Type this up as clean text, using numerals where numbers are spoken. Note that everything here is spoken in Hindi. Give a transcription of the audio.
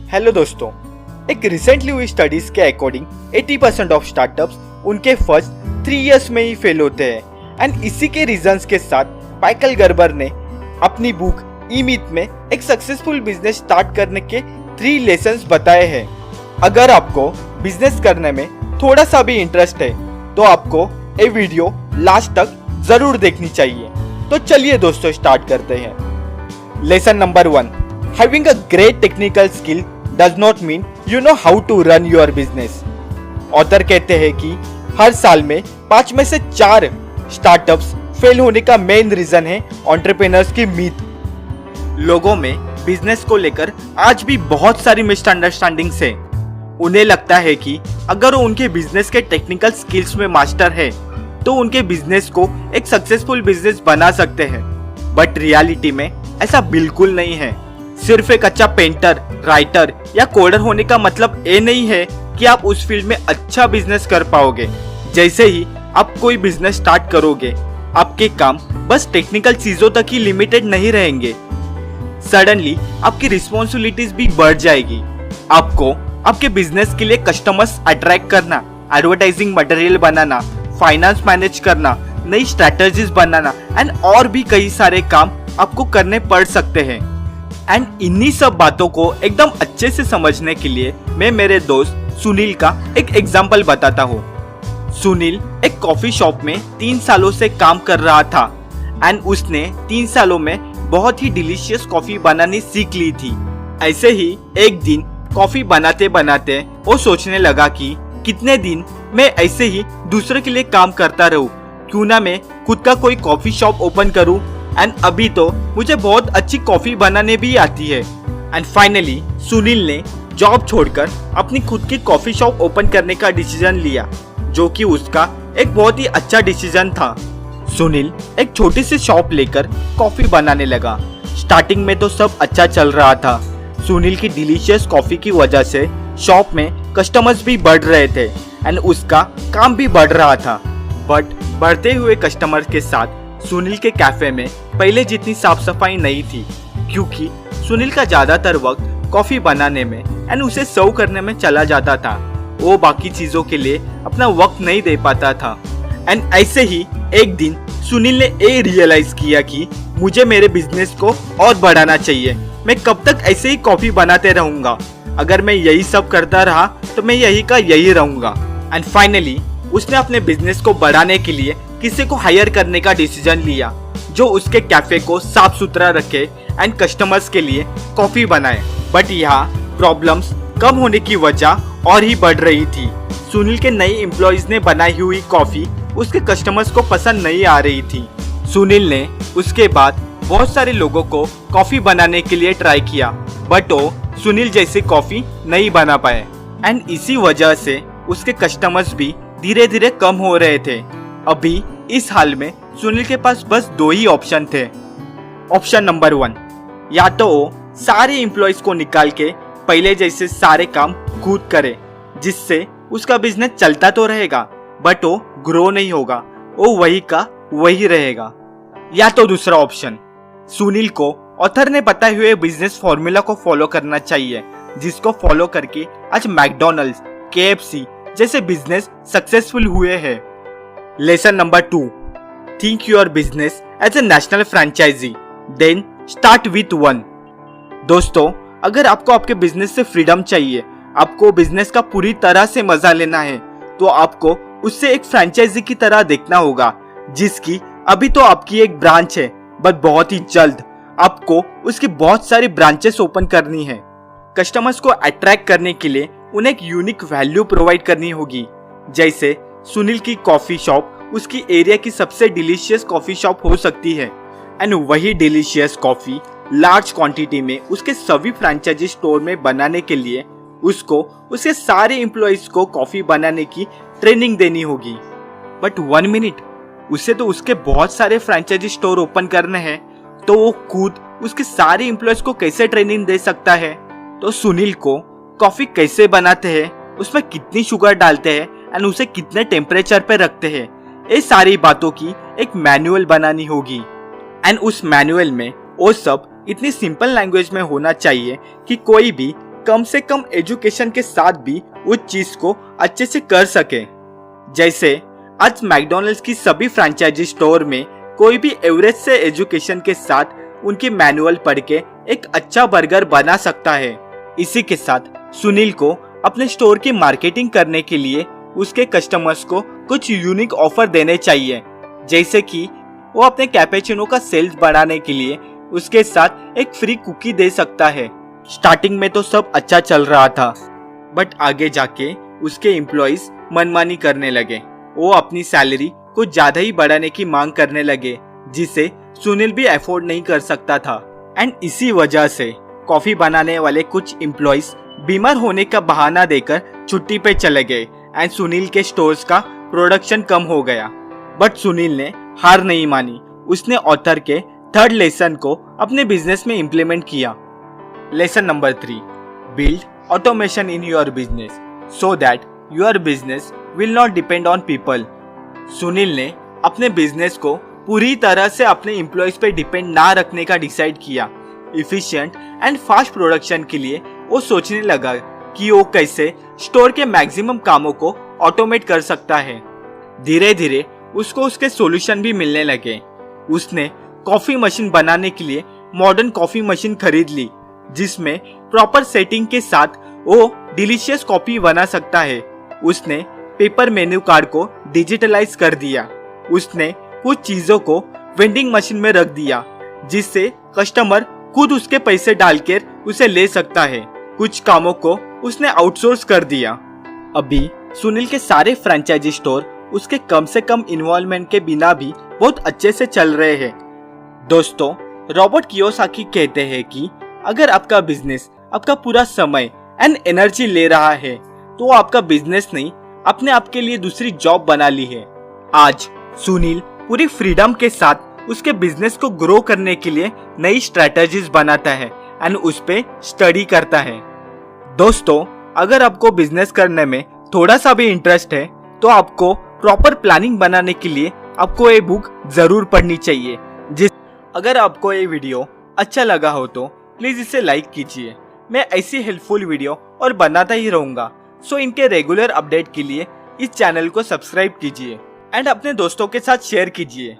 हेलो दोस्तों, एक रिसेंटली हुई स्टडीज के अकॉर्डिंग 80% ऑफ स्टार्टअप्स उनके फर्स्ट 3 इयर्स में ही फेल होते हैं। एंड इसी के रीजंस के साथ माइकल गर्बर ने अपनी बुक ई-मीथ में एक सक्सेसफुल बिजनेस स्टार्ट करने के 3 लेसन्स बताए हैं। अगर आपको बिजनेस करने में थोड़ा सा भी इंटरेस्ट है तो आपको ये वीडियो लास्ट तक जरूर देखनी चाहिए। तो चलिए दोस्तों स्टार्ट करते हैं। Lesson number 1, having a great technical skill does not mean you know how to run your business। Author कहते हैं कि हर साल में 5 में से 4 स्टार्टअप्स फेल होने का मेन रीजन है एंटरप्रेन्योर्स की मीथ। लोगों में बिजनेस को लेकर आज भी बहुत सारी मिसअंडरस्टैंडिंग्स है। उन्हें लगता है कि अगर वो उनके बिजनेस के टेक्निकल स्किल्स में मास्टर है तो उनके बिजनेस को एक सक्सेसफुल बिजनेस बना सकते हैं। बट रियलिटी में ऐसा बिल्कुल नहीं है। सिर्फ एक अच्छा पेंटर, राइटर या कोडर होने का मतलब ये नहीं है कि आप उस फील्ड में अच्छा बिजनेस कर पाओगे। जैसे ही आप कोई बिजनेस स्टार्ट करोगे, आपके काम बस टेक्निकल चीजों तक ही लिमिटेड नहीं रहेंगे। सडनली आपकी रिस्पॉन्सिबिलिटीज भी बढ़ जाएगी। आपको आपके बिजनेस के लिए कस्टमर्स अट्रैक्ट करना, एडवर्टाइजिंग मटेरियल बनाना, फाइनेंस मैनेज करना, नई स्ट्रेटजीज बनाना एंड और भी कई सारे काम आपको करने पड़ सकते हैं। एंड इन्हीं सब बातों को एकदम अच्छे से समझने के लिए मैं मेरे दोस्त सुनील का एक एग्जाम्पल बताता हूँ। सुनील एक कॉफी शॉप में 3 सालों से काम कर रहा था एंड उसने 3 सालों में बहुत ही डिलीशियस कॉफी बनानी सीख ली थी। ऐसे ही एक दिन कॉफी बनाते बनाते वो सोचने लगा कि कितने दिन मैं ऐसे ही दूसरे के लिए काम करता रहूं, क्यों ना मैं खुद का कोई कॉफी शॉप ओपन करूं। एंड अभी तो मुझे बहुत अच्छी कॉफी बनाने भी आती है। एंड फाइनली सुनील ने जॉब छोड़कर अपनी खुद की कॉफी शॉप ओपन करने का डिसीजन लिया, जो कि उसका एक बहुत ही अच्छा डिसीजन था। सुनील एक छोटी सी शॉप लेकर कॉफी बनाने लगा। स्टार्टिंग में तो सब अच्छा चल रहा था। सुनील की डिलीशियस कॉफी की वजह से शॉप में कस्टमर्स भी बढ़ रहे थे एंड उसका काम भी बढ़ रहा था। बट बढ़ते हुए कस्टमर्स के साथ सुनील के कैफे में पहले जितनी साफ सफाई नहीं थी, क्योंकि सुनील का ज्यादातर वक्त कॉफी बनाने में एंड उसे सर्व करने में चला जाता था। वो बाकी चीजों के लिए अपना वक्त नहीं दे पाता था। एंड ऐसे ही एक दिन सुनील ने ये रियलाइज किया कि मुझे मेरे बिजनेस को और बढ़ाना चाहिए। मैं कब तक ऐसे ही कॉफी बनाते रहूंगा? अगर मैं यही सब करता रहा तो मैं यही का यही रहूंगा। एंड फाइनली उसने अपने बिजनेस को बढ़ाने के लिए किसी को हायर करने का डिसीजन लिया, जो उसके कैफे को साफ सुथरा रखे एंड कस्टमर्स के लिए कॉफी बनाए। बट यहाँ प्रॉब्लम्स कम होने की वजह और ही बढ़ रही थी। सुनील के नए एम्प्लॉइज ने बनाई हुई कॉफी उसके कस्टमर्स को पसंद नहीं आ रही थी। सुनील ने उसके बाद बहुत सारे लोगों को कॉफी बनाने के लिए ट्राई किया, बट वो सुनील जैसी कॉफी नहीं बना पाए। एंड इसी वजह से उसके कस्टमर्स भी धीरे धीरे कम हो रहे थे। अभी इस हाल में सुनील के पास बस 2 ही ऑप्शन थे। ऑप्शन नंबर 1, या तो वो सारे एम्प्लॉइज को निकाल के पहले जैसे सारे काम खुद करे, जिससे उसका बिजनेस चलता तो रहेगा बट वो ग्रो नहीं होगा, वो वही का वही रहेगा। या तो दूसरा ऑप्शन, सुनील को ऑथर ने बताए हुए बिजनेस फॉर्मूला को फॉलो करना चाहिए, जिसको फॉलो करके आज मैकडॉनल्ड्स, KFC जैसे बिजनेस सक्सेसफुल हुए हैं। Lesson number 2, think your business as a national franchise, then start with 1। दोस्तों, अगर आपको आपके बिजनेस से फ्रीडम चाहिए, आपको बिजनेस का पूरी तरह से मजा लेना है, तो आपको उससे एक फ्रेंचाइजी की तरह देखना होगा, जिसकी अभी तो आपकी एक ब्रांच है, बट बहुत ही जल्द आपको उसकी बहुत सारी ब्रांचेस ओपन करनी है। कस्टमर्स को अट्रैक्ट करने के लिए उन्हें एक यूनिक वैल्यू प्रोवाइड करनी होगी। जैसे सुनील की कॉफी शॉप उसकी एरिया की सबसे डिलीशियस कॉफी शॉप हो सकती है एंड वही डिलीशियस कॉफी लार्ज क्वांटिटी में उसके सभी फ्रेंचाइजी स्टोर में बनाने के लिए उसको उसके सारे एम्प्लॉइज को कॉफी बनाने की ट्रेनिंग देनी होगी। बट 1 मिनट, उसे तो उसके बहुत सारे फ्रेंचाइजी स्टोर ओपन करने हैं, तो वो खुद उसके सारे एम्प्लॉइज को कैसे ट्रेनिंग दे सकता है? तो सुनील को कॉफी कैसे बनाते हैं, उसमें कितनी शुगर डालते हैं एंड उसे कितने टेम्परेचर पे रखते हैं, ये सारी बातों की एक मैनुअल बनानी होगी। एंड उस मैनुअल में वो सब इतनी सिंपल लैंग्वेज में होना चाहिए कि कोई भी कम से कम एजुकेशन के साथ भी उस चीज को अच्छे से कर सके। जैसे आज मैकडॉनल्ड्स की सभी फ्रेंचाइजी स्टोर में कोई भी एवरेज से एजुकेशन के साथ उनकी मैनुअल पढ़ के एक अच्छा बर्गर बना सकता है। इसी के साथ सुनील को अपने स्टोर की मार्केटिंग करने के लिए उसके कस्टमर्स को कुछ यूनिक ऑफर देने चाहिए, जैसे कि वो अपने कैपेचिनो का सेल्स बढ़ाने के लिए उसके साथ एक फ्री कुकी दे सकता है। स्टार्टिंग में तो सब अच्छा चल रहा था, बट आगे जाके उसके एम्प्लॉइज मनमानी करने लगे। वो अपनी सैलरी कुछ ज्यादा ही बढ़ाने की मांग करने लगे, जिसे सुनील भी अफोर्ड नहीं कर सकता था। एंड इसी वजह से कॉफी बनाने वाले कुछ एम्प्लॉइज बीमार होने का बहाना देकर छुट्टी पे चले गए एंड सुनील के स्टोर्स का प्रोडक्शन कम हो गया। बट सुनील ने हार नहीं मानी। उसने ऑथर के थर्ड लेसन को अपने बिजनेस में इम्प्लीमेंट किया। Lesson number 3, build automation in your business so that your business will not depend on people. Sunil ने अपने बिजनेस को पूरी तरह से अपने एम्प्लॉइज पे डिपेंड ना रखने का डिसाइड किया। इफिशिएंट एंड फास्ट प्रोडक्शन के लिए वो सोचने लगा कि वो कैसे स्टोर के मैक्सिमम कामों को ऑटोमेट कर सकता है। धीरे धीरे उसको उसके सॉल्यूशन भी मिलने लगे। उसने कॉफी मशीन बनाने के लिए मॉडर्न कॉफी मशीन खरीद ली, जिसमें प्रॉपर सेटिंग के साथ वो डिलीशियस कॉफी बना सकता है। उसने पेपर मेन्यू कार्ड को डिजिटलाइज कर दिया। उसने कुछ चीजों को वेंडिंग मशीन में रख दिया, जिससे कस्टमर खुद उसके पैसे डालकर उसे ले सकता है। कुछ कामों को उसने आउटसोर्स कर दिया। अभी सुनील के सारे फ्रेंचाइजी स्टोर उसके कम से कम इन्वॉल्वमेंट के बिना भी बहुत अच्छे से चल रहे हैं। दोस्तों, रॉबर्ट कियोसाकी कहते हैं कि अगर आपका बिजनेस आपका पूरा समय एंड एनर्जी ले रहा है तो आपका बिजनेस नहीं, अपने आप के लिए दूसरी जॉब बना ली है। आज सुनील पूरी फ्रीडम के साथ उसके बिजनेस को ग्रो करने के लिए नई स्ट्रेटजीज बनाता है एंड उस पे स्टडी करता है। दोस्तों, अगर आपको बिजनेस करने में थोड़ा सा भी इंटरेस्ट है तो आपको प्रॉपर प्लानिंग बनाने के लिए आपको ये बुक जरूर पढ़नी चाहिए। अगर आपको ये वीडियो अच्छा लगा हो तो प्लीज इसे लाइक कीजिए। मैं ऐसी हेल्पफुल वीडियो और बनाता ही रहूंगा। सो इनके रेगुलर अपडेट के लिए इस चैनल को सब्सक्राइब कीजिए एंड अपने दोस्तों के साथ शेयर कीजिए।